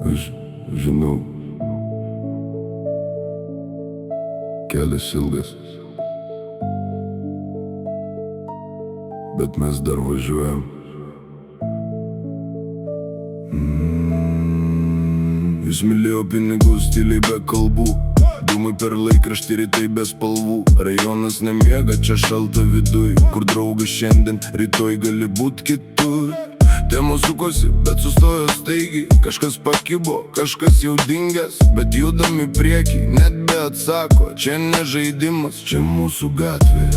Aš žinau, kelias ilgas, bet mes dar važiuojam. Jis mylėjo pinigus, tyliai be kalbų, dūmai per laikraštį, rytai be spalvų. Rajonas nemiega, čia šalta viduj, kur draugas šiandien, rytoj gali būt kitur. Temos sukosi, bet sustojo staigiai. Kažkas pakibo, kažkas jau dingęs, bet judam į priekį, net be atsako. Čia ne žaidimas, čia mūsų gatvė.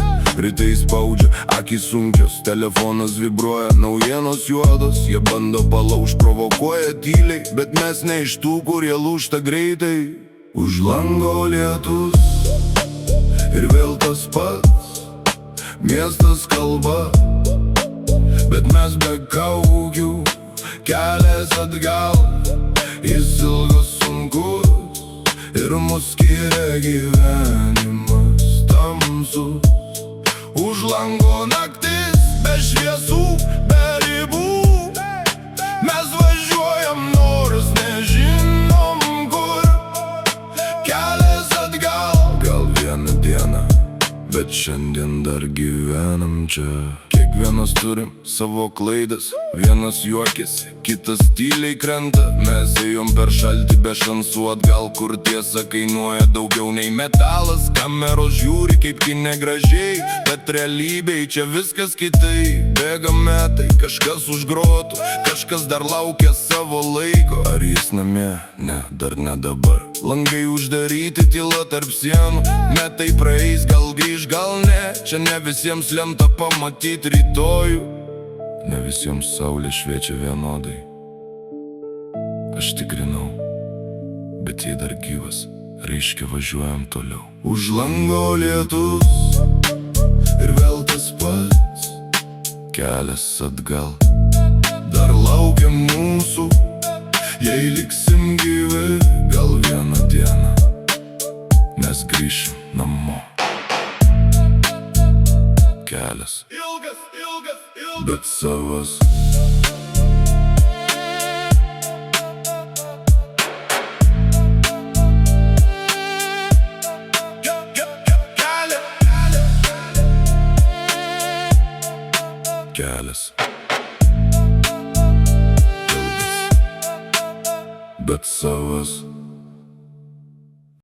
Rytai spaudžia, akys sunkios, telefonas vibruoja, naujienos juodos. Jie bando palaužt, provokuoja tyliai, bet mes ne iš tų, kurie lūžta greitai. Už lango lietus ir vėl tas pats, miestas kalba, bet mes be kaukių, kelias atgal. Jis ilgas, sunkus ir mus skiria gyvenimas tamsus. Už lango naktis, be šviesų, be ribų. Mes važiuojam, nors nežinom kur. Kelias atgal, gal vieną dieną, bet šiandien dar gyvenam čia. Kiekvienas turim savo klaidas, vienas juokiasi, kitas tyliai krenta. Mes ėjom per šaltį be šansų atgal, kur tiesa kainuoja daugiau nei metalas. Kameros žiūri kaip kine gražiai, bet realybėj čia viskas kitai. Bėga metai, kažkas už grotų, kažkas dar laukia savo laiko. Ar jis namie? Ne, dar ne dabar. Langai uždaryti, tyla tarp sienų. Metai praeis, gal grįž, gal ne. Čia ne visiems lemta pamatyti rytojų, ne visiems saulė šviečia vienodai. Aš tikrinau, bet jei dar gyvas, reiškia važiuojam toliau. Už lango lietus ir vėl tas pats, kelias atgal. Dar laukia mūsų, jei liksim gyvi, gal vieną dieną mes grįšim namo. Kelias ilgas, ilgas, ilgas, bet savas. Kelias ilgas, bet savas.